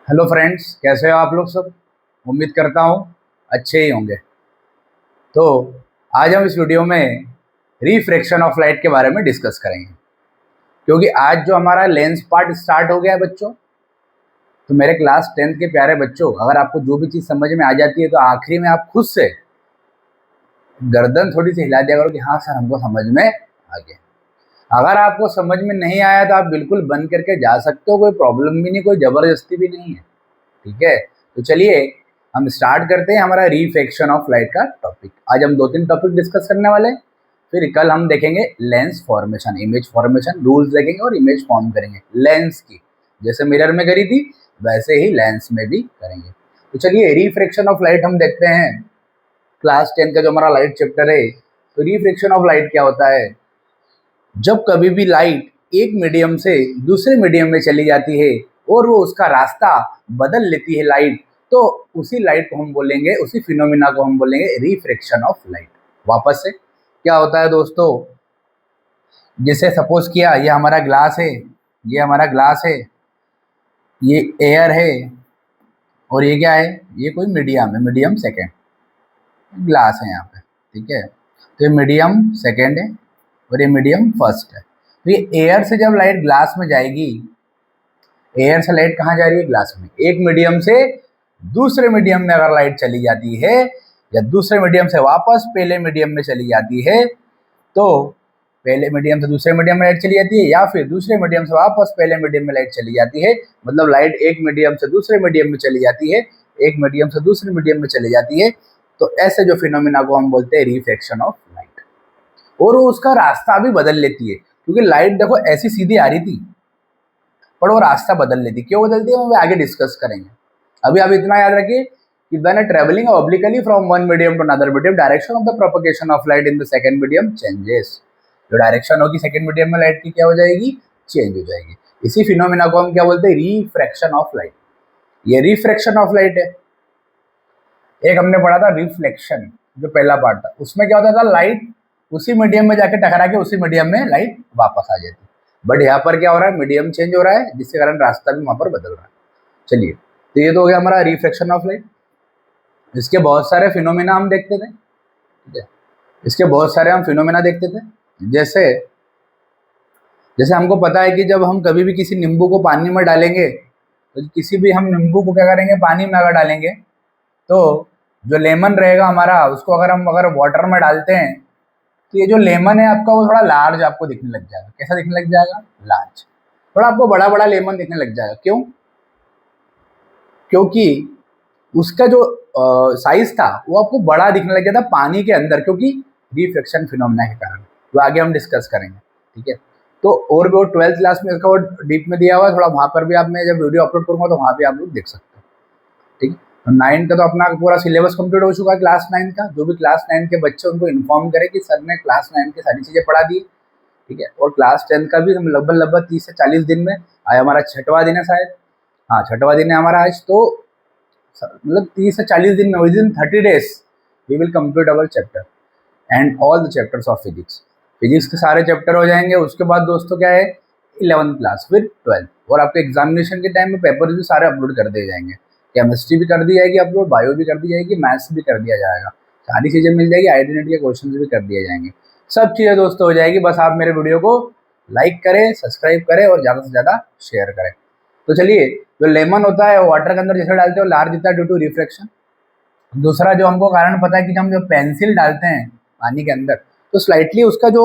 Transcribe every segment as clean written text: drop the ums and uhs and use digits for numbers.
Hello friends, कैसे हो आप लोग सब। उम्मीद करता हूँ अच्छे ही होंगे। तो आज हम इस वीडियो में रिफ्रैक्शन ऑफ लाइट के बारे में डिस्कस करेंगे, क्योंकि आज जो हमारा लेंस पार्ट स्टार्ट हो गया है बच्चों। तो मेरे क्लास 10th के प्यारे बच्चों, अगर आपको जो भी चीज़ समझ में आ जाती है तो आखिरी में आप खुद से गर्दन थोड़ी सी हिला दिया करो कि हाँ सर, हमको समझ में आ गया। अगर आपको समझ में नहीं आया तो आप बिल्कुल बंद करके जा सकते हो, कोई प्रॉब्लम भी नहीं, कोई ज़बरदस्ती भी नहीं है। ठीक है, तो चलिए हम स्टार्ट करते हैं हमारा रिफ्रैक्शन ऑफ लाइट का टॉपिक। आज हम 2-3 टॉपिक डिस्कस करने वाले हैं। फिर कल हम देखेंगे lens formation, image formation rules देखेंगे और इमेज फॉर्म करेंगे लेंस की। जैसे मिरर में करी थी वैसे ही लेंस में भी करेंगे। तो चलिए रिफ्रैक्शन ऑफ लाइट हम देखते हैं। क्लास 10 का जो हमारा लाइट चैप्टर है, तो रिफ्रैक्शन ऑफ लाइट क्या होता है। जब कभी भी लाइट एक मीडियम से दूसरे मीडियम में चली जाती है और वो उसका रास्ता बदल लेती है लाइट, तो उसी लाइट को हम बोलेंगे, उसी फिनोमिना को हम बोलेंगे रिफ्रैक्शन ऑफ लाइट। वापस से क्या होता है दोस्तों, जैसे सपोज किया ये हमारा ग्लास है, ये हमारा ग्लास है, ये एयर है, और ये क्या है, ये कोई मीडियम है, मीडियम सेकेंड ग्लास है यहाँ पे। ठीक है, तो ये मीडियम सेकेंड है और ये मीडियम फर्स्ट है। तो ये एयर से जब लाइट ग्लास में जाएगी, एयर से लाइट कहाँ जा रही है, ग्लास में। एक मीडियम से दूसरे मीडियम में अगर लाइट चली जाती है, या दूसरे मीडियम से वापस पहले मीडियम में चली जाती है, तो पहले मीडियम से दूसरे मीडियम में लाइट चली जाती है, या फिर दूसरे मीडियम से वापस पहले मीडियम में लाइट चली जाती है। मतलब लाइट एक मीडियम से दूसरे मीडियम में चली जाती है, एक मीडियम से दूसरे मीडियम में चली जाती है। तो ऐसे जो फिनोमिना को हम बोलते हैं रिफ्रैक्शन ऑफ लाइट। और वो उसका रास्ता भी बदल लेती है, क्योंकि लाइट देखो ऐसी सीधी आ रही थी, पर वो रास्ता बदल लेती। क्यों बदलती है वो आगे डिस्कस करेंगे। अभी आप इतना याद रखिए कि when travelling obliquely from one medium to another medium, direction of the propagation of light in the second medium changes. जो डायरेक्शन होगी सेकंड मीडियम में लाइट की क्या हो जाएगी, चेंज हो जाएगी। इसी फिनोमिना को हम क्या बोलते हैं, रिफ्रैक्शन ऑफ लाइट। ये रिफ्रैक्शन ऑफ लाइट है। एक हमने पढ़ा था रिफ्लेक्शन, जो पहला पार्ट था, उसमें क्या होता था, लाइट उसी मीडियम में जाके टकरा के उसी मीडियम में लाइट वापस आ जाती। बट यहाँ पर क्या हो रहा है, मीडियम चेंज हो रहा है, जिसके कारण रास्ता भी वहाँ पर बदल रहा है। चलिए, तो ये तो हो गया हमारा रिफ्रैक्शन ऑफ लाइट। इसके बहुत सारे फिनोमिना हम देखते थे। ठीक है, इसके बहुत सारे हम फिनोमिना देखते थे। जैसे जैसे हमको पता है कि जब हम कभी भी किसी नींबू को पानी में डालेंगे, तो किसी भी हम नींबू को क्या करेंगे, पानी में अगर डालेंगे, तो जो लेमन रहेगा हमारा, उसको अगर वाटर में डालते हैं, तो ये जो लेमन है आपका, वो थोड़ा लार्ज आपको दिखने लग जाएगा। कैसा दिखने लग जाएगा, लार्ज। थोड़ा आपको बड़ा बड़ा लेमन दिखने लग जाएगा। क्यों, क्योंकि उसका जो साइज था वो आपको बड़ा दिखने लग गया था पानी के अंदर, क्योंकि रिफ्रैक्शन फिनोमिना के कारण। तो आगे हम डिस्कस करेंगे। ठीक है, तो और भी वो 12th क्लास में इसका वो डीप में दिया हुआ है, थोड़ा वहाँ पर भी आप, मैं जब वीडियो अपलोड करूँगा तो वहाँ भी आप लोग देख सकते हो। ठीक है, तो 9th का तो अपना पूरा सिलेबस कंप्लीट हो चुका है। क्लास 9th का जो भी क्लास 9th के बच्चे, उनको इन्फॉर्म करें कि सर ने क्लास 9th की सारी चीज़ें पढ़ा दी। ठीक है, और क्लास 10th का भी हम लगभग 30 से 40 दिन में, आज हमारा 6वां दिन है शायद, हाँ 6वां दिन है हमारा आज। तो मतलब 30 से 40 दिन में, within 30 days we will complete our chapter and all the chapters of physics. Physics के सारे चैप्टर हो जाएंगे। उसके बाद दोस्तों क्या है, 11th क्लास, फिर 12th, और आपके एग्जामिनेशन के टाइम में पेपर्स भी सारे अपलोड कर दिए जाएंगे। केमिस्ट्री भी कर दी जाएगी अपलोड, बायो भी कर दी जाएगी, मैथ्स भी कर दिया जाएगा, सारी चीज़ें मिल जाएगी। आइडेंटिटी के क्वेश्चन भी कर दिए जाएंगे। सब चीज़ें दोस्तों हो जाएगी। बस आप मेरे वीडियो को लाइक करें, सब्सक्राइब करें और ज़्यादा से ज़्यादा शेयर करें। तो चलिए, जो लेमन होता है वाटर के अंदर जैसे डालते हो, लार्ज दिखता है ड्यू टू रिफ्रैक्शन। दूसरा जो हमको कारण पता है कि जब हम जो पेंसिल डालते हैं पानी के अंदर, तो स्लाइटली उसका जो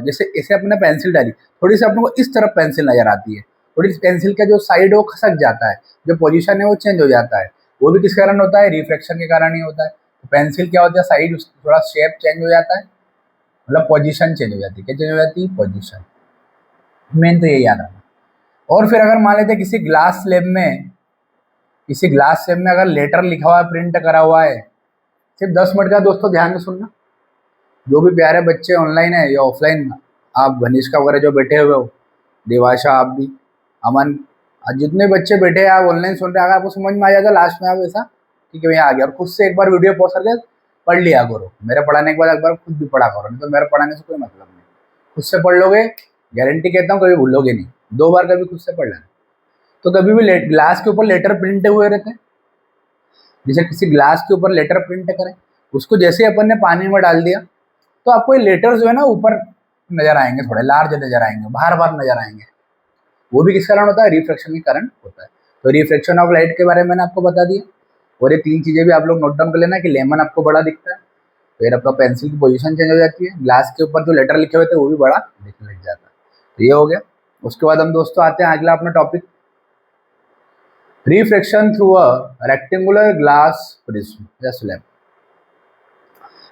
जैसे इसे अपने पेंसिल डाली, थोड़ी सी अपने को इस तरफ पेंसिल नजर आती है, थोड़ी सी पेंसिल का जो साइड है वो खसक जाता है, जो पोजीशन है वो चेंज हो जाता है। वो भी किस कारण होता है, रिफ्रैक्शन के कारण ही होता है। तो पेंसिल क्या होता है, साइड थोड़ा शेप चेंज हो जाता है, मतलब पोजीशन चेंज हो जाती है। क्या चेंज हो जाती है, पोजीशन। मेन तो यही याद रखना। और फिर अगर मान लेते किसी ग्लास स्लैब में, किसी ग्लास स्लैब में अगर लेटर लिखा हुआ है, प्रिंट करा हुआ है, सिर्फ 10 मिनट का दोस्तों ध्यान से सुनना। जो भी प्यारे बच्चे ऑनलाइन है या ऑफलाइन, आप घनिष्का वगैरह जो बैठे हुए हो, देवाशा, आप भी, अमन, आज जितने बच्चे बैठे हैं आप ऑनलाइन सुन रहे हैं, अगर आपको समझ में आ जाता लास्ट में आप ऐसा, ठीक है भैया आ गया, और खुद से एक बार वीडियो पॉज करके पढ़ लिया करो। मेरे पढ़ाने के बाद एक बार खुद भी पढ़ा करो, नहीं तो मेरे पढ़ाने से कोई मतलब नहीं। खुद से पढ़ लोगे, गारंटी कहता हूँ कभी भूलोगे नहीं। 2 बार कभी खुद से पढ़ लेना। तो कभी भी ग्लास के ऊपर लेटर प्रिंट हुए रहते हैं, जैसे किसी ग्लास के ऊपर लेटर प्रिंट करें, उसको जैसे अपन ने पानी में डाल दिया तो आपको ये लेटर्स जो है ना ऊपर नजर आएंगे, थोड़े लार्ज नजर आएंगे, बार बार नजर आएंगे। वो भी किस कारण होता है? रिफ्रैक्शन के कारण होता है। तो रिफ्रैक्शन ऑफ लाइट के बारे में मैंने आपको बता दिया। और ये 3 चीजें भी आप लोग नोट डाउन कर लेना कि लेमन आपको बड़ा दिखता है, फिर आपका पेंसिल की पोजीशन चेंज हो जाती है, ग्लास के ऊपर जो लेटर लिखे हुए थे वो भी बड़ा दिखने लग जाता है। तो ये हो गया। उसके बाद हम दोस्तों आते हैं अगला अपना topic, refraction through a rectangular glass prism या स्लैब।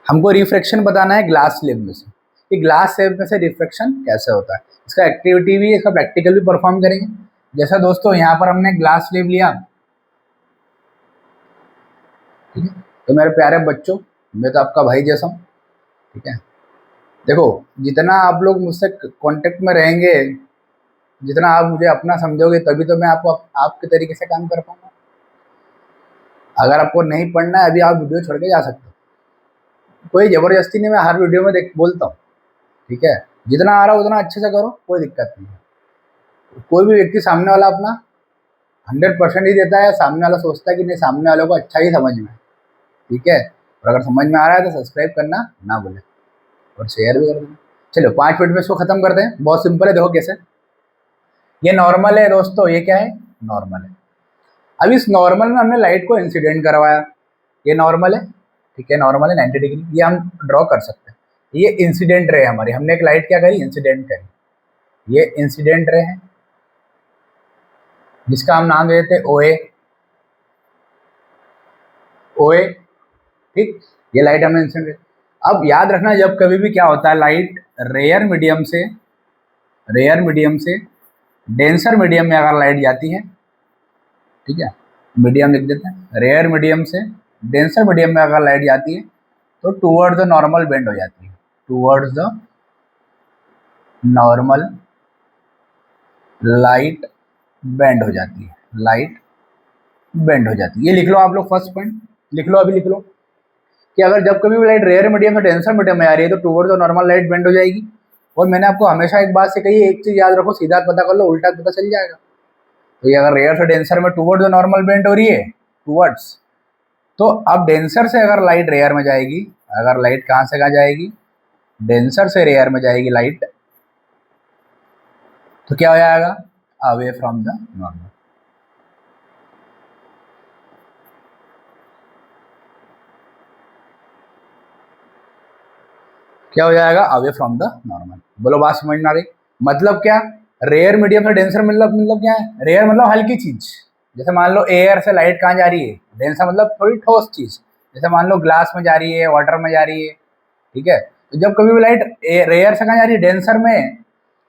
हमको रिफ्रैक्शन बताना है ग्लास स्लैब में से, कि ग्लास स्लैब में से रिफ्रैक्शन कैसे होता है, इसका एक्टिविटी भी, इसका प्रैक्टिकल भी परफॉर्म करेंगे। जैसा दोस्तों यहाँ पर हमने ग्लास स्लैब लिया, ठीक है, तो मेरे प्यारे बच्चों, मैं तो आपका भाई जैसा हूँ, ठीक है। देखो, जितना आप लोग मुझसे कांटेक्ट में रहेंगे, जितना आप मुझे अपना समझोगे, तभी तो मैं आपको आपके तरीके से काम कर पाऊंगा। अगर आपको नहीं पढ़ना है, अभी आप वीडियो छोड़ के जा सकते हो, कोई ज़बरदस्ती नहीं, मैं हर वीडियो में बोलता हूँ, ठीक है। जितना आ रहा है उतना अच्छे से करो, कोई दिक्कत नहीं है। कोई भी व्यक्ति सामने वाला अपना 100% ही देता है, सामने वाला सोचता है कि नहीं, सामने वालों को अच्छा ही समझ में है, ठीक है। और अगर समझ में आ रहा है तो सब्सक्राइब करना ना भूलें और शेयर भी कर देना। चलो 5 मिनट में इसको खत्म करते हैं। बहुत सिंपल है, देखो कैसे। ये नॉर्मल है दोस्तों, ये क्या है? नॉर्मल है। अब इस नॉर्मल में हमने लाइट को इंसिडेंट करवाया, ये नॉर्मल है, ठीक है, नॉर्मल है 90 डिग्री, ये हम ड्रॉ कर सकते हैं। ये इंसिडेंट रे हमारी, हमने एक लाइट क्या करी? इंसिडेंट करी। ये इंसिडेंट रे है, जिसका हम नाम दे देते हैं ओए। ओए, ठीक। ये लाइट हमने इंसिडेंट। अब याद रखना, जब कभी भी क्या होता है, लाइट रेयर मीडियम से डेंसर मीडियम में अगर लाइट जाती है, ठीक है, मीडियम लिख देते हैं, रेयर मीडियम से डेंसर मीडियम में अगर लाइट जाती है तो टूवर्ड्स द नॉर्मल बेंड हो जाती है, towards the normal light bend हो जाती है, लाइट बेंड हो जाती है। ये लिख लो आप लोग, फर्स्ट पॉइंट लिख लो, अभी लिख लो कि अगर जब कभी भी लाइट रेयर मीडियम से डेंसर मीडियम में आ रही है तो towards the normal light bend हो जाएगी। और मैंने आपको हमेशा एक बात से कही, एक चीज याद रखो, सीधा पता कर लो, उल्टा पता चल जाएगा। तो ये अगर रेयर से डेंसर में टूवर्ड्स द नॉर्मल बेंड हो रही है, टूवर्ड्स, तो अब डेंसर से अगर लाइट रेयर में जाएगी, अगर लाइट कहाँ से कहाँ जाएगी? डेंसर से रेयर में जाएगी लाइट, तो क्या हो जाएगा? Away from the normal. क्या हो जाएगा? Away from the normal. बोलो, बात समझ में आ गई? मतलब क्या? रेयर मीडियम से डेंसर मतलब क्या है? रेयर मतलब हल्की चीज, जैसे मान लो एयर से लाइट कहाँ जा रही है, डेंसर मतलब थोड़ी ठोस चीज, जैसे मान लो ग्लास में जा रही है, वाटर में जा रही है, ठीक है। तो जब कभी भी लाइट रेयर से कहाँ जा रही है? डेंसर में,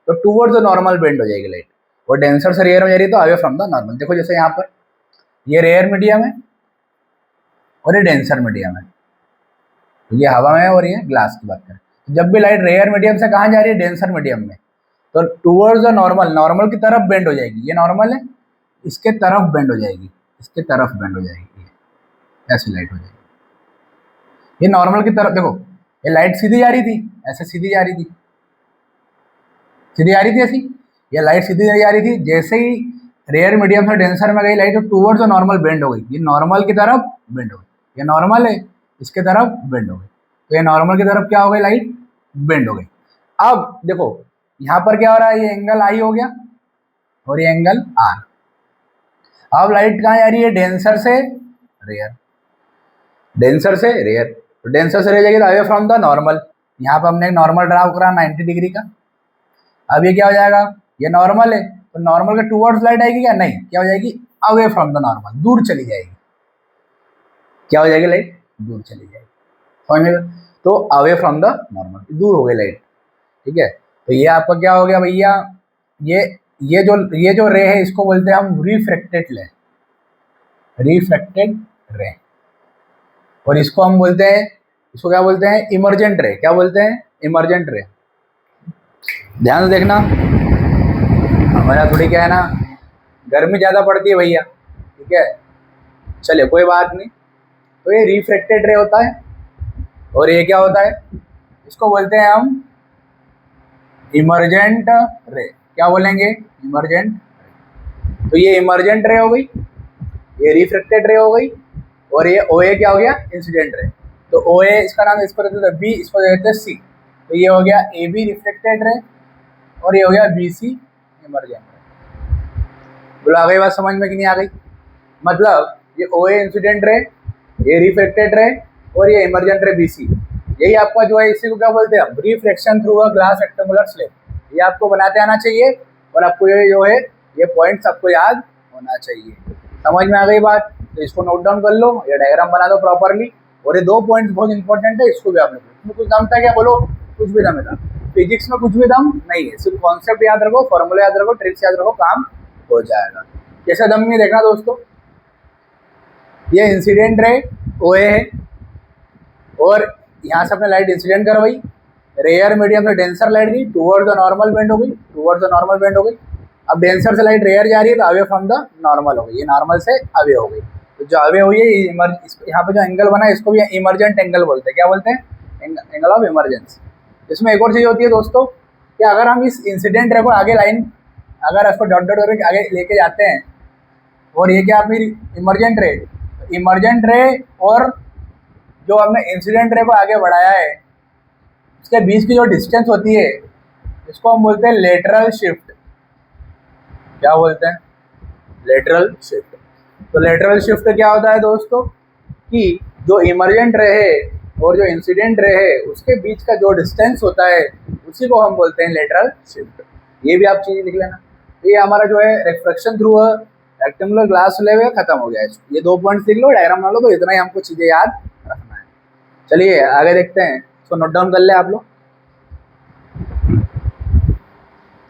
तो टूवर्ड्स द नॉर्मल बेंड हो जाएगी लाइट। और डेंसर से रेयर में जा रही है तो अवे फ्रॉम द नॉर्मल। देखो जैसे यहाँ पर ये रेयर मीडियम है और ये डेंसर मीडियम है, तो ये हवा में है और ये ग्लास की बात करें। जब भी लाइट रेयर मीडियम से कहाँ जा रही है? डेंसर मीडियम में, तो टूवर्ड्स द नॉर्मल, नॉर्मल की तरफ बेंड हो जाएगी। ये नॉर्मल है, इसके तरफ बेंड हो जाएगी, इसके तरफ बेंड हो जाएगी, ऐसी लाइट हो जाएगी। ये नॉर्मल की तरफ, देखो ये लाइट सीधी जा रही थी, ऐसे सीधी जा रही थी, सीधी आ रही थी ऐसी, ये लाइट सीधी जा रही थी, जैसे ही रेयर मीडियम से डेंसर में गई लाइट तो टूवर्ड्स द नॉर्मल बेंड हो गई, ये नॉर्मल की तरफ बेंड हो गई। ये नॉर्मल है, इसके तरफ बेंड हो गई, तो ये नॉर्मल की तरफ क्या हो गई? लाइट बेंड हो गई। अब देखो यहाँ पर क्या हो रहा है? ये एंगल आई हो गया और ये एंगल आर। अब लाइट कहाँ जा रही है? डेंसर से रेयर, डेंसर से रेयर, तो डेंसर से रेयर जाएगी तो अवे फ्रॉम द नॉर्मल। यहाँ पर हमने एक नॉर्मल ड्रा करा 90 डिग्री का। अब ये क्या हो जाएगा? ये नॉर्मल है, तो नॉर्मल के टूवर्ड्स लाइट आएगी क्या? नहीं, क्या हो जाएगी? अवे फ्रॉम द नॉर्मल, दूर चली जाएगी। क्या हो जाएगी? लाइट दूर चली जाएगी, समझ में? तो अवे फ्रॉम द नॉर्मल, दूर हो गई लाइट, ठीक है। तो ये आपका क्या हो गया भैया? ये जो रे है इसको बोलते हैं हम रिफ्रैक्टेड रे, रिफ्रैक्टेड रे। और इसको हम बोलते हैं, इसको क्या बोलते हैं? इमर्जेंट रे। क्या बोलते हैं? इमर्जेंट रे। ध्यान से देखना, हमारा थोड़ी क्या है ना, गर्मी ज़्यादा पड़ती है भैया, ठीक है, चलिए कोई बात नहीं। तो ये रिफ्रैक्टेड रे होता है और ये क्या होता है? इसको बोलते हैं हम इमर्जेंट रे। क्या बोलेंगे? इमर्जेंट। तो ये इमर्जेंट रे हो गई, ये रिफ्रेक्टेड रे हो गई, और ये ओ ए क्या हो गया, इंसिडेंट रे। तो ओ ए इसका नाम इसको देते थे बी, इसको देते सी। तो ये हो गया ए बी रिफ्लेक्टेड रे, और ये हो गया बी सी इमर्जेंट रे। बोलो आ गई बात समझ में कि नहीं आ गई? मतलब ये ओ ए इंसिडेंट रे, ये रिफ्लेक्टेड रे, और ये इमर्जेंट रे बी सी, यही आपका जो है, इसी को क्या बोलते हैं हम, reflection through a glass rectangular slab. ये आपको बनाते आना चाहिए, और आपको ये जो है ये पॉइंट्स आपको याद होना चाहिए। समझ में आ गई बात? तो इसको नोट डाउन कर लो, ये डायग्राम बना दो प्रॉपरली। और ये 2 पॉइंट्स बहुत इंपॉर्टेंट है, इसको भी आपने इसमें कुछ दम था क्या? बोलो, कुछ भी दम था? फिजिक्स में कुछ भी दम नहीं है, सिर्फ कॉन्सेप्ट याद रखो, फॉर्मूला याद रखो, ट्रिक्स याद रखो, काम हो जाएगा। कैसे दम नहीं देखना दोस्तों, ये इंसिडेंट रे ओ ए है, और यहाँ से अपने लाइट इंसिडेंट करवाई, रेयर मीडियम से डेंसर लाइट गई, टूवर्ड्स द नॉर्मल बेंड हो गई, टूवर्ड्स द नॉर्मल बेंड हो गई। अब डेंसर से लाइट रेयर जा रही है, तो अवे फ्रॉम द नॉर्मल हो गई, ये नॉर्मल से अवे हो गई। तो जो अवे हुई है, यहाँ पे जो एंगल बना है, इसको भी इमरजेंट एंगल बोलते हैं। क्या बोलते हैं? Angle of emergence. इसमें एक और चीज़ होती है दोस्तों, कि अगर हम इस इंसिडेंट रे को आगे लाइन, अगर इसको डॉट डॉट करके आगे लेके जाते हैं, और ये क्या अपनी इमरजेंट रे और जो हमने इंसिडेंट रे को आगे बढ़ाया है, उसके बीच की जो डिस्टेंस होती है, इसको हम बोलते हैं लेटरल शिफ्ट। क्या बोलते हैं? Lateral shift. तो लेटरल शिफ्ट क्या होता है दोस्तों, कि जो इमर्जेंट रे है और जो इंसिडेंट रे है, उसके बीच का जो डिस्टेंस होता है, उसी को हम बोलते हैं लेटरल शिफ्ट। ये भी आप चीज़ लिख लेना। ये हमारा जो है reflection through a rectangular glass slab है, खत्म हो गया है। ये 2 पॉइंट्स लिख लो, डायग्राम बना लो, तो इतना ही हमको चीज़ें याद रखना है। चलिए आगे देखते हैं, इसको नोट डाउन कर ले आप लोग।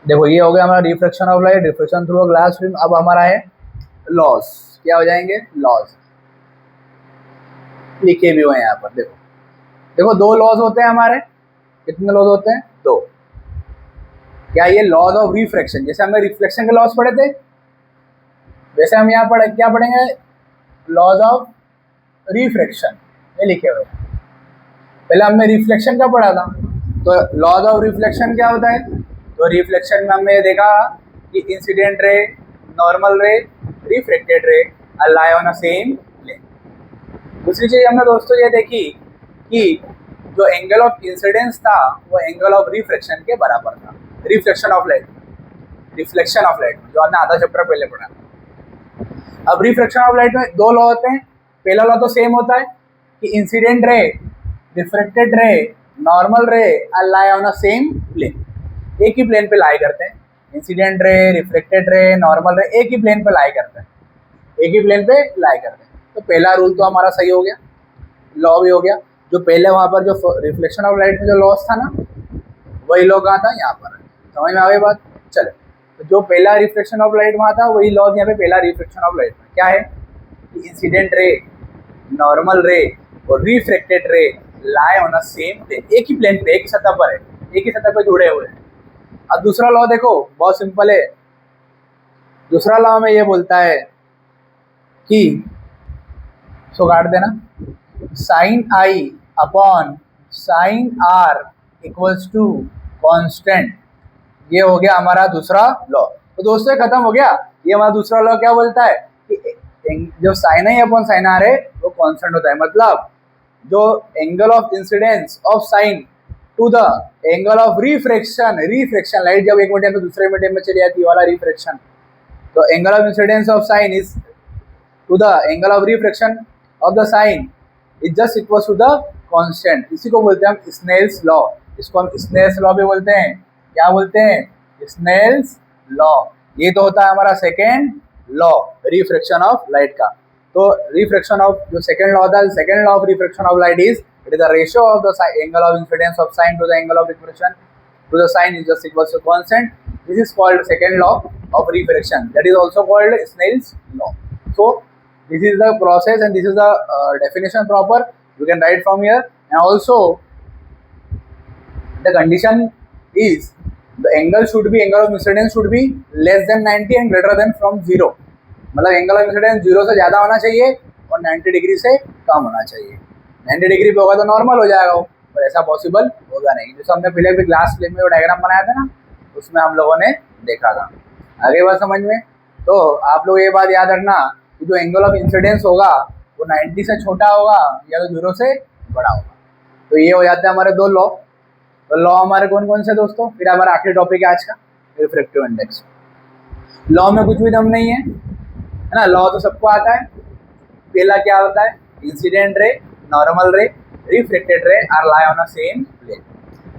देखो ये हो गया हमारा reflection of light, reflection through a glass film. अब हमारा है लॉस। क्या हो जाएंगे? लॉस लिखे भी हुए हैं यहाँ पर। देखो देखो 2 लॉज होते हैं हमारे। कितने लॉज होते हैं? 2। क्या ये लॉज ऑफ रिफ्लेक्शन, जैसे हमने रिफ्लेक्शन के लॉज पढ़े थे, वैसे हम यहाँ पर क्या पढ़ेंगे? Laws of reflection. ये लिखे हुए हैं। पहले हमने रिफ्लेक्शन का पढ़ा था, तो लॉज ऑफ रिफ्लेक्शन क्या होता है? तो रिफ्लेक्शन में हमने देखा कि incident ray, normal ray, reflected ray lie on a same plane. दूसरी चीज़ हमने दोस्तों ये देखी कि जो एंगल ऑफ इंसिडेंस था, वो एंगल ऑफ रिफ्लेक्शन के बराबर था। रिफ्लेक्शन ऑफ लाइट, जो आपने आधा चैप्टर पहले पढ़ा। अब रिफ्लेक्शन ऑफ लाइट में 2 लॉ होते हैं। पहला लॉ तो सेम होता है कि incident ray, reflected ray, normal ray lie on a same plane. एक ही प्लेन पे लाई करते हैं। Incident ray, reflected ray, normal रे एक ही प्लेन पे लाई करते हैं, एक ही प्लेन पे लाई करते हैं। तो पहला रूल तो हमारा सही हो गया, लॉ भी हो गया। जो पहले वहाँ पर जो रिफ्लेक्शन ऑफ लाइट में जो लॉस था ना, वही लॉ कहाँ था? यहाँ पर। समझ में आ गई बात? चलो, तो जो पहला रिफ्लेक्शन ऑफ लाइट वहाँ था, वही लॉ यहाँ पे पहला रिफ्लेक्शन ऑफ लाइट में क्या है कि इंसिडेंट रे, नॉर्मल रे और reflected ray lie on a same plane. एक ही प्लेन पे, एक ही सतह पर है, एक ही सतह पर जुड़े हुए हैं। अब दूसरा लॉ देखो, बहुत सिंपल है। दूसरा लॉ में ये बोलता है कि, सो काट देना, sine i upon sine r equals to constant. ये हो गया हमारा दूसरा लॉ। तो दोस्तों खत्म हो गया। ये हमारा दूसरा लॉ क्या बोलता है कि जो sine i upon sine r है, वो कॉन्स्टेंट होता है। मतलब जो angle of incidence of sine to the angle of refraction, light जब एक मीडियम से दूसरे मीडियम में चली जाती है वाला रिफ्रैक्शन, तो angle of incidence of sine is to the angle of refraction of the sine is just equal to the constant. इसी को बोलते हैं हम स्नेल्स लॉ। इसको हम स्नेल्स लॉ भी बोलते हैं। क्या बोलते हैं? Snell's law. ये तो होता है हमारा second law refraction of light का। तो रिफ्रैक्शन ऑफ जो सेकेंड लॉ था, second law of refraction of light is it is the ratio of the angle of incidence of sine to the angle of refraction to the sine is just equals to constant. This is called second law of refraction. That is also called Snell's law. So this is the process and this is the definition proper. You can write from here. And also the condition is the angle of incidence should be less than 90 and greater than from 0. मतलब angle of incidence 0 से ज़्यादा होना चाहिए और 90 degree से कम होना चाहिए। 90 degree पे होगा तो नॉर्मल हो जाएगा वो, पर ऐसा पॉसिबल होगा नहीं। जैसे हमने पहले भी ग्लास प्लेन में जो डायग्राम बनाया था ना, उसमें हम लोगों ने देखा था। आगे बात समझ में? तो आप लोग ये बात याद रखना कि जो एंगल ऑफ इंसिडेंस होगा वो 90 से छोटा होगा या तो 0 से बड़ा होगा। तो ये हो जाते हैं हमारे दो लॉ। तो लॉ हमारे कौन कौन से दोस्तों? फिर हमारा आखिरी टॉपिक है आज का, रिफ्रैक्टिव इंडेक्स। लॉ में कुछ भी दम नहीं है ना, लॉ तो सबको आता है। पहला क्या होता है? Incident ray, normal ray, reflected ray are lie on a same plane.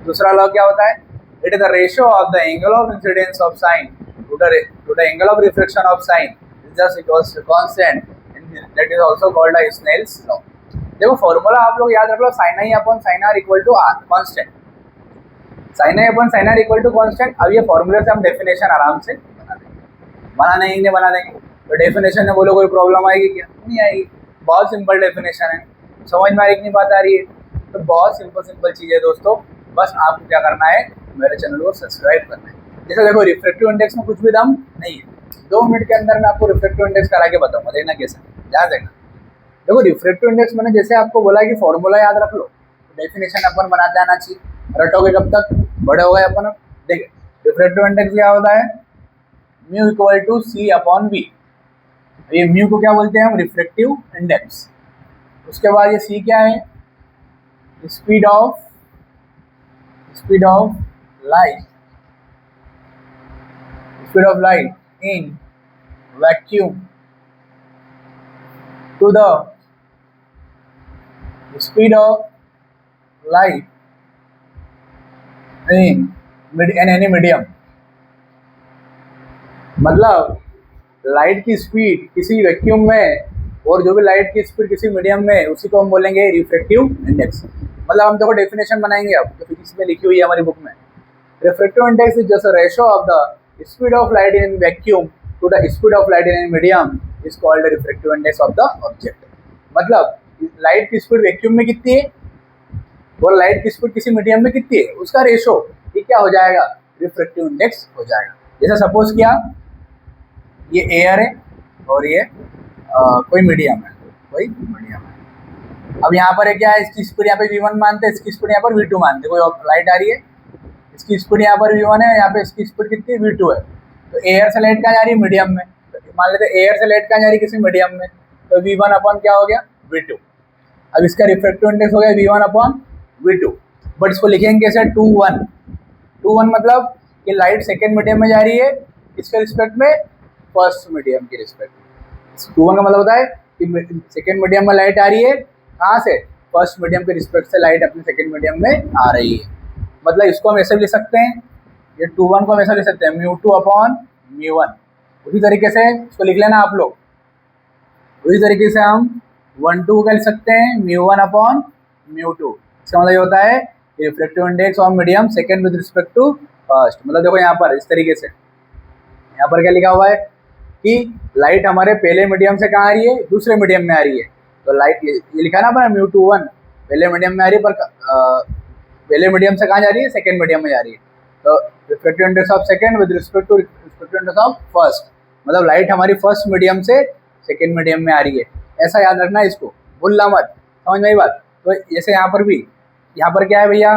दूसरा लॉ क्या होता है? It is the ratio of the angle of incidence of sine to the angle of reflection of sine is just equals to constant, that is also called a Snell's law. देखो formula आप लोग याद रख लो, sin i upon sin r equal to r constant. sin i upon sin r equal to constant. अब ये फॉर्मूले से हम डेफिनेशन आराम से बना देंगे। तो डेफिनेशन में बोलो कोई प्रॉब्लम आएगी क्या? नहीं आएगी। बहुत सिंपल डेफिनेशन है, समझ में आ रही कि नहीं बात आ रही है? तो बहुत सिंपल चीज़ है दोस्तों। बस आपको क्या करना है, मेरे चैनल को सब्सक्राइब करना है। जैसे देखो रिफ्रैक्टिव इंडेक्स में कुछ भी दम नहीं है। 2 मिनट के अंदर मैं आपको रिफ्रैक्टिव इंडेक्स करा के बताऊंगा, देखना कैसे, ध्यान देना। देखो रिफ्रैक्टिव इंडेक्स मैंने जैसे आपको बोला कि फॉर्मूला याद रख लो, डेफिनेशन अपन बनाते आना चाहिए। रटोगे कब तक, बड़े हो गए अपन। देखिए रिफ्रैक्टिव इंडेक्स क्या होता है? Mu equal to C upon V. ये म्यू को क्या बोलते हैं हम? Refractive index. उसके बाद ये सी क्या है? Speed of light, speed of light in vacuum to the speed of light in any medium. मतलब लाइट की स्पीड किसी वैक्यूम में और जो भी लाइट की स्पीड किसी मीडियम में, उसी को हम बोलेंगे रिफ्रैक्टिव इंडेक्स। मतलब हम देखो डेफिनेशन बनाएंगे अब, जो फिजिक्स में लिखी हुई है हमारी बुक में। Refractive index is just a ratio of the speed of light in vacuum to the speed of light in medium is called refractive index of the object. मतलब लाइट की स्पीड वैक्यूम में कितनी है और light की speed किसी medium में कितनी है, उसका रेशो ये क्या हो जाएगा? रिफ्रैक्टिव इंडेक्स हो जाएगा। जैसे सपोज किया ये एयर है और ये कोई मीडियम है, अब यहाँ पर है क्या है, इसकी स्पीड यहाँ पे v1 मानते हैं, इसकी स्पीड यहाँ पर v2 मानते हैं। कोई लाइट आ रही है, इसकी स्पीड यहाँ पर v1 है, यहाँ पे इसकी स्पीड कितनी है? v2 है। तो एयर से लाइट कहाँ जा रही है? मीडियम में। तो मान लेते हैं एयर से लाइट कहाँ जा रही है? किसी मीडियम में। तो v1 अपॉन क्या हो गया? v2। अब इसका रिफ्रैक्टिव इंडेक्स हो गया v1 अपॉन v2। बट इसको लिखेंगे कैसे? 2:1 मतलब कि लाइट सेकेंड मीडियम में जा रही है, इसके रिस्पेक्ट में फर्स्ट मीडियम के रिस्पेक्ट में। 2:1 का मतलब होता है कि सेकेंड मीडियम में लाइट आ रही है, कहाँ से? फर्स्ट मीडियम के रिस्पेक्ट से लाइट अपने सेकेंड मीडियम में आ रही है। मतलब इसको हम ऐसे भी लिख सकते हैं, ये 2:1 को हम ऐसे लिख सकते हैं μ2 अपॉन μ1। उसी तरीके से इसको लिख लेना आप लोग। उसी तरीके से हम 1:2 को लिख सकते हैं μ1 अपॉन μ2। इसका मतलब ये होता है refractive index of medium second with respect to first. मतलब देखो यहाँ पर इस तरीके से, यहाँ पर क्या लिखा हुआ है कि लाइट हमारे पहले मीडियम से कहाँ आ रही है? दूसरे मीडियम में आ रही है। तो लाइट ये लिखा ना पर μ2:1 पहले मीडियम में आ रही है, पर पहले मीडियम से कहाँ जा रही है? सेकेंड मीडियम में जा रही है। तो refractive index of second with respect to refractive index of first, मतलब लाइट हमारी फर्स्ट मीडियम से सेकेंड मीडियम में आ रही है। ऐसा याद रखना है, इसको भूलना मत, समझ में आई बात? तो जैसे यहाँ पर भी, यहाँ पर क्या है भैया?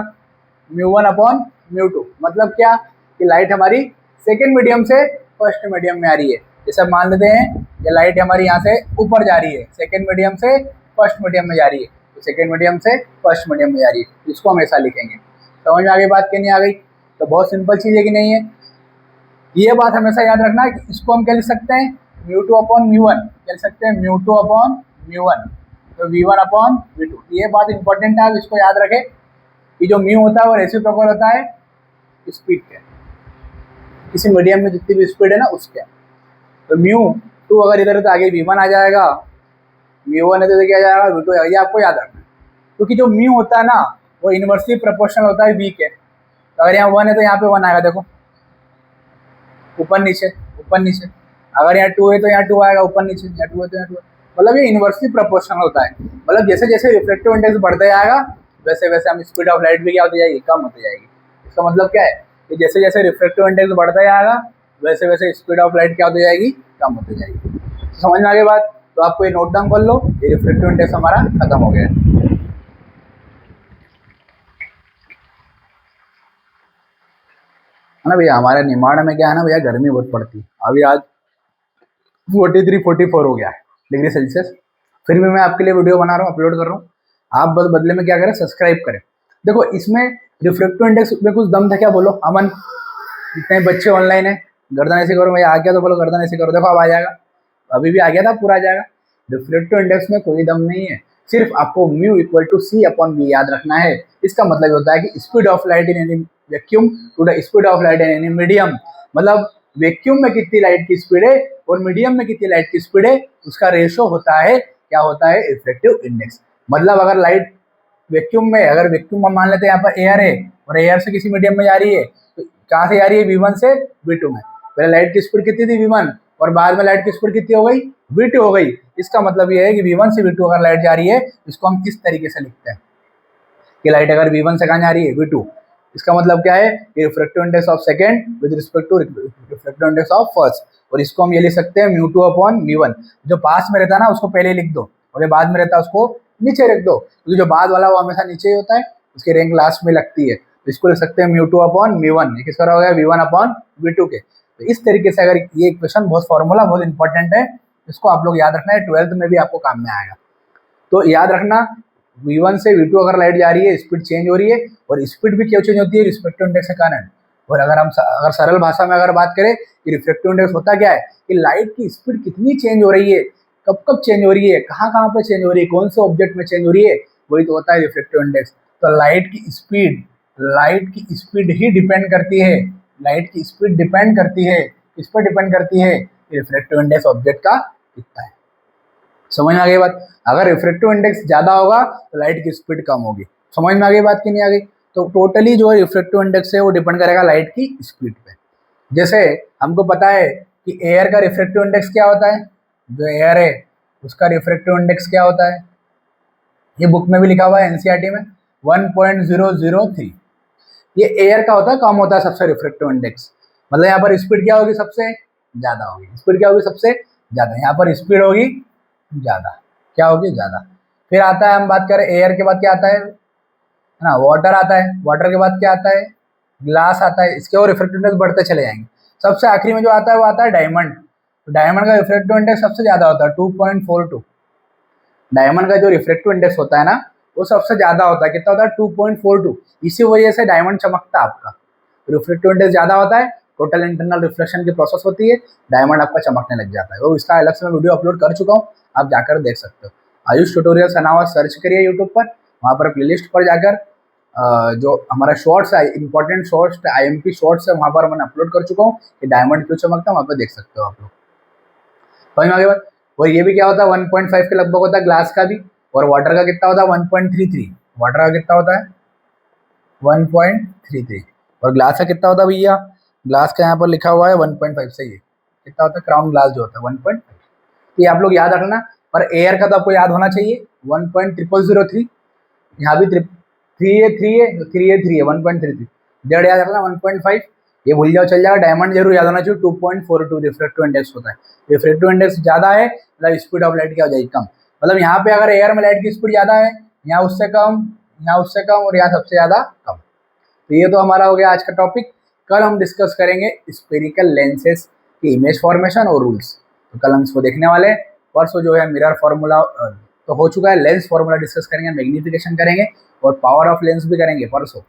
μ1 अपॉन μ2। मतलब क्या कि लाइट हमारी सेकेंड मीडियम से फर्स्ट मीडियम में आ रही है। जैसे मान लेते हैं ये लाइट हमारी यहाँ से ऊपर जा रही है, सेकेंड मीडियम से फर्स्ट मीडियम में जा रही है, तो सेकेंड मीडियम से फर्स्ट मीडियम में जा रही है। इसको हम ऐसा लिखेंगे। समझ में आ गई बात कि नहीं आ गई? तो बहुत सिंपल चीज़ है कि नहीं है? ये बात हमेशा याद रखना है कि इसको हम क्या लिख सकते हैं? μ2 अपॉन μ1 क्या लिख सकते हैं? μ2 अपॉन μ1। तो v1 अपॉन v2। ये बात इंपॉर्टेंट है, आप इसको याद रखें कि जो म्यू होता है वो रेसिप्रोकल होता है स्पीड के, किसी मीडियम में जितनी भी स्पीड है ना उसके। तो μ2 अगर इधर है तो आगे v1 आ जाएगा, v1 है तो क्या आ जाएगा? v2 आ जाएगा। ये आपको याद रखना है, क्योंकि जो म्यू होता है ना वो इनवर्सली प्रोपोर्शनल होता है v के। तो अगर यहाँ 1 है तो यहाँ पे 1 आएगा, देखो ऊपर नीचे ऊपर नीचे। अगर यहाँ 2 है तो यहाँ 2 आएगा, ऊपर नीचे। यहाँ 2 है तो यहाँ 2। मतलब ये इनवर्सली प्रोपोर्शनल होता है। मतलब जैसे जैसे रिफ्रैक्टिव इंडेक्स बढ़ता जाएगा वैसे वैसे हम स्पीड ऑफ लाइट भी क्या होती जाएगी? कम होती जाएगी। इसका मतलब क्या है कि जैसे जैसे रिफ्रैक्टिव इंडेक्स बढ़ता जाएगा वैसे वैसे स्पीड ऑफ लाइट क्या होती जाएगी? कम होती जाएगी। तो समझ में आ गई बात? तो आपको ये नोट डाउन कर लो, ये रिफ्रैक्टिव इंडेक्स हमारा खत्म हो गया है। ना भैया हमारे निमाड़ में क्या है ना भैया, गर्मी बहुत पड़ती है। अभी आज 43-44 हो गया है डिग्री सेल्सियस। फिर भी मैं आपके लिए वीडियो बना रहा हूँ, अपलोड कर रहा हूँ। आप बस बदले में क्या करें, सब्सक्राइब करें। देखो इसमें रिफ्रैक्टिव इंडेक्स में कुछ दम था क्या, बोलो अमन? जितने बच्चे ऑनलाइन है, गर्दन ऐसे करो, मैं आ गया तो बोलो गर्दन ऐसे करो, देखो अब आ जाएगा, अभी भी आ गया था, पूरा आ जाएगा। रिफ्रैक्टिव इंडेक्स में कोई दम नहीं है, सिर्फ आपको mu equal to C upon B याद रखना है। इसका मतलब होता है कि speed of light in any vacuum to the speed of light in any medium. मतलब वैक्यूम में कितनी लाइट की स्पीड है और मीडियम में कितनी लाइट की स्पीड है, उसका रेशो होता है, क्या होता है, रिफ्रैक्टिव इंडेक्स। मतलब अगर लाइट वैक्यूम में, अगर वैक्यूम हम मान लेते हैं यहाँ पर एयर है और एयर से किसी मीडियम में जा रही है, तो कहाँ से जा रही है, V1 से V2 में। पहले लाइट की स्पीड कितनी थी, V1, और बाद में लाइट की स्पीड कितनी हो गई, V2 हो गई। इसका मतलब ये है कि V1 से V2 अगर लाइट जा रही है, इसको हम इस तरीके से लिखते हैं कि लाइट अगर V1 से कहाँ जा रही है, V2, इसका मतलब क्या है, refractive index of second with respect to refractive index of first. और इसको हम ये लिख सकते हैं μ2 अपॉन μ1। जो पास में रहता है ना उसको पहले लिख दो, और ये बाद में रहता है उसको नीचे रख दो, क्योंकि जो बाद वाला वो हमेशा नीचे ही होता है, उसकी रैंक लास्ट में लगती है। तो इसको लिख सकते हैं μ2 अपॉन μ1। ये किसका हो गया, V1 अपॉन V2 के। तो इस तरीके से, अगर ये क्वेश्चन बहुत फॉर्मूला बहुत इंपॉर्टेंट है, इसको आप लोग याद रखना है, 12th में भी आपको काम में आएगा। तो याद रखना, V1 से V2 अगर लाइट जा रही है, स्पीड चेंज हो रही है, और स्पीड भी क्यों चेंज होती है, रिफ्रैक्टिव इंडेक्स के कारण। और अगर सरल भाषा में अगर बात करें कि रिफ्रैक्टिव इंडेक्स होता क्या है, कि लाइट की स्पीड कितनी चेंज हो रही है, कब कब चेंज हो रही है, कहाँ कहाँ पे चेंज हो रही है, कौन से ऑब्जेक्ट में चेंज हो रही है, वही तो होता है रिफ्रैक्टिव इंडेक्स। तो लाइट की स्पीड ही डिपेंड करती है, लाइट की स्पीड डिपेंड करती है, किस पर डिपेंड करती है, रिफ्रैक्टिव इंडेक्स ऑब्जेक्ट का कितना है। समझ में आ गई बात? अगर रिफ्रैक्टिव इंडेक्स ज्यादा होगा तो लाइट की स्पीड कम होगी। समझ में आ गई बात कि नहीं आ गई? तो टोटली जो है रिफ्रैक्टिव इंडेक्स है वो डिपेंड करेगा लाइट की स्पीड पे। जैसे हमको पता है कि एयर का रिफ्रैक्टिव इंडेक्स क्या होता है, जो एयर है उसका रिफ्रैक्टिव इंडेक्स क्या होता है, ये बुक में भी लिखा हुआ है एनसीईआरटी में, 1.003। ये एयर का होता है, कम होता है सबसे रिफ्रैक्टिव इंडेक्स। मतलब यहाँ पर स्पीड क्या होगी, सबसे ज्यादा होगी, स्पीड क्या होगी, सबसे ज्यादा, यहाँ पर स्पीड होगी ज्यादा, क्या होगी, ज्यादा। फिर आता है, हम बात करें एयर के बाद क्या आता है ना, वाटर आता है, वाटर के बाद क्या आता है, ग्लास आता है, इसके और रिफ्रैक्टिव इंडेक्स बढ़ते चले जाएंगे। सबसे आखिरी में जो आता है वो आता है डायमंड। तो डायमंड का रिफ्रैक्टिव इंडेक्स सबसे ज्यादा होता है, 2.42। डायमंड का जो रिफ्रैक्टिव इंडेक्स होता है ना, वो सबसे ज्यादा होता है, कितना होता है, 2.42। इसी वजह से डायमंड चमकता है आपका। रिफ्रैक्टिव इंडेक्स ज्यादा होता है, टोटल इंटरनल रिफ्लेक्शन की प्रोसेस होती है, डायमंड आपका चमकने लग जाता है। वो इसका अलग से मैं वीडियो अपलोड कर चुका हूँ, आप जाकर देख सकते हो। आयुष ट्यूटोरियल सनावा सर्च करिए यूट्यूब पर, वहाँ पर प्लेलिस्ट पर जाकर जो हमारा शॉर्ट्स है, इंपॉर्टेंट शॉर्ट्स, IMP शॉर्ट्स है, वहाँ पर मैंने अपलोड कर चुका हूँ कि डायमंड क्यों चमकता है, वहाँ पर देख सकते हो आप लोग। समझ में आगे बात? और ये भी क्या होता है, 1.5 के लगभग होता है ग्लास का भी। और वाटर का कितना होता है, 1.33। वाटर का कितना होता है, 1.33। और ग्लास का कितना होता है भैया, ग्लास का यहाँ पर लिखा हुआ है 1.5 से, ये कितना होता है, क्राउन ग्लास जो होता है 1.5। तो ये आप लोग याद रखना। और एयर का तो आपको याद होना चाहिए, 1.0003। यहाँ भी 3 है 1.33। डेढ़ याद रखना, 1.5, ये भूल जाओ चल जाएगा। डायमंड जरूर याद होना चाहिए, 2.42 रिफ्रैक्टिव इंडेक्स होता है। रिफ्रैक्टिव इंडेक्स ज्यादा है, मतलब स्पीड ऑफ लाइट क्या हो जाएगी, कम। मतलब यहाँ पे अगर एयर में लाइट की स्पीड ज्यादा है, यहाँ उससे कम, यहाँ उससे कम, और यहाँ सबसे ज्यादा कम। तो ये तो हमारा हो गया आज का टॉपिक। कल हम डिस्कस करेंगे स्फेरिकल लेंसेज की इमेज फॉर्मेशन और रूल्स। तो कल हम इसको देखने वाले हैं। परसों जो है मिरर फार्मूला तो हो चुका है, लेंस फार्मूला डिस्कस करेंगे, मैग्निफिकेशन करेंगे, और पावर ऑफ लेंस भी करेंगे परसों।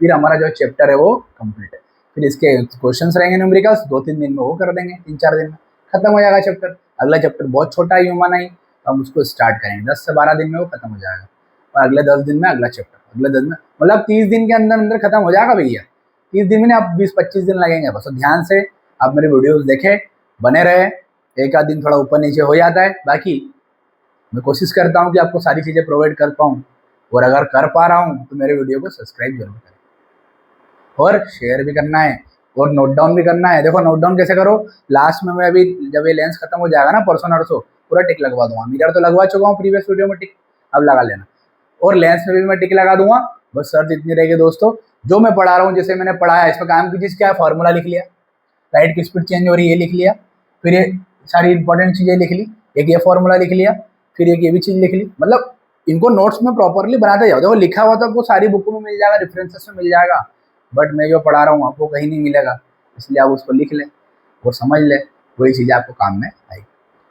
फिर हमारा जो चैप्टर है वो कंप्लीट है। फिर इसके क्वेश्चंस रहेंगे न्यूमेरिकल्स, 2-3 दिन में वो कर देंगे, 3-4 दिन में खत्म हो जाएगा चैप्टर। अगला चैप्टर बहुत छोटा है, ह्यूमन आई, तो हम उसको स्टार्ट करेंगे, 10 से 12 दिन में वो खत्म हो जाएगा। और अगले 10 दिन में अगला चैप्टर, अगले 10 में, मतलब 30 दिन के अंदर अंदर खत्म हो जाएगा भैया। 30 दिन में नहीं, आप 20-25 दिन लगेंगे बस। तो ध्यान से आप मेरे वीडियोस देखें, बने रहे। एक आध दिन थोड़ा ऊपर नीचे हो जाता है, बाकी मैं कोशिश करता हूँ कि आपको सारी चीज़ें प्रोवाइड कर पाऊँ। और अगर कर पा रहा हूँ तो मेरे वीडियो को सब्सक्राइब जरूर करें, और शेयर भी करना है, और नोट डाउन भी करना है। देखो नोट डाउन कैसे करो, लास्ट में मैं अभी जब ये लेंस खत्म हो जाएगा ना, परसों नरसों, पूरा टिक लगवा दूंगा। मिरर तो लगवा चुका हूँ प्रीवियस वीडियो में टिक, अब लगा लेना। और लेंस में भी मैं टिक लगा दूंगा। बस शर्त इतनी रहेगी दोस्तों, जो मैं पढ़ा रहा हूँ, जैसे मैंने पढ़ाया, इसमें काम की चीज़ क्या है, फॉर्मूला लिख लिया, लाइट की स्पीड चेंज हो रही है ये लिख लिया, फिर ये सारी इंपॉर्टेंट चीज़ें लिख ली, एक ये फॉर्मूला लिख लिया, फिर एक ये भी चीज़ लिख ली। मतलब इनको नोट्स में प्रॉपरली बनाते जाओ। देखो लिखा हुआ तो आपको सारी बुकों में मिल जाएगा, रेफरेंसेस में मिल जाएगा, बट मैं जो पढ़ा रहा हूँ आपको कहीं नहीं मिलेगा, इसलिए आप उसको लिख लें और समझ लें। वही चीज़ें आपको काम में आएगी।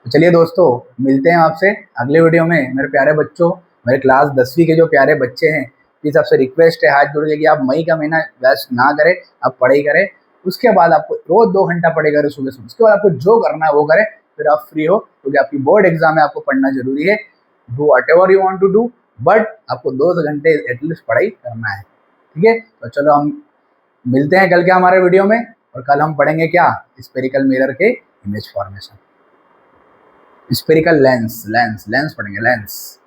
तो चलिए दोस्तों, मिलते हैं आपसे अगले वीडियो में। मेरे प्यारे बच्चों, मेरे क्लास 10वीं के जो प्यारे बच्चे हैं, प्लीज़ आपसे रिक्वेस्ट है हाथ जोड़ के कि आप मई का महीना वेस्ट ना करें, आप पढ़ाई करें। उसके बाद आपको रोज 2 घंटा पढ़ाई करें सुबह सुबह, उसके बाद आपको जो करना है वो करें, फिर आप फ्री हो, क्योंकि आपकी बोर्ड एग्जाम है, आपको पढ़ना जरूरी है। Do whatever you want to do, but आपको 2 घंटे एटलीस्ट पढ़ाई करना है। ठीक है, तो चलो हम मिलते हैं कल के हमारे वीडियो में। और कल हम पढ़ेंगे क्या, स्पेरिकल मिरर के image formation, spherical lens, lens पढ़ेंगे, लेंस।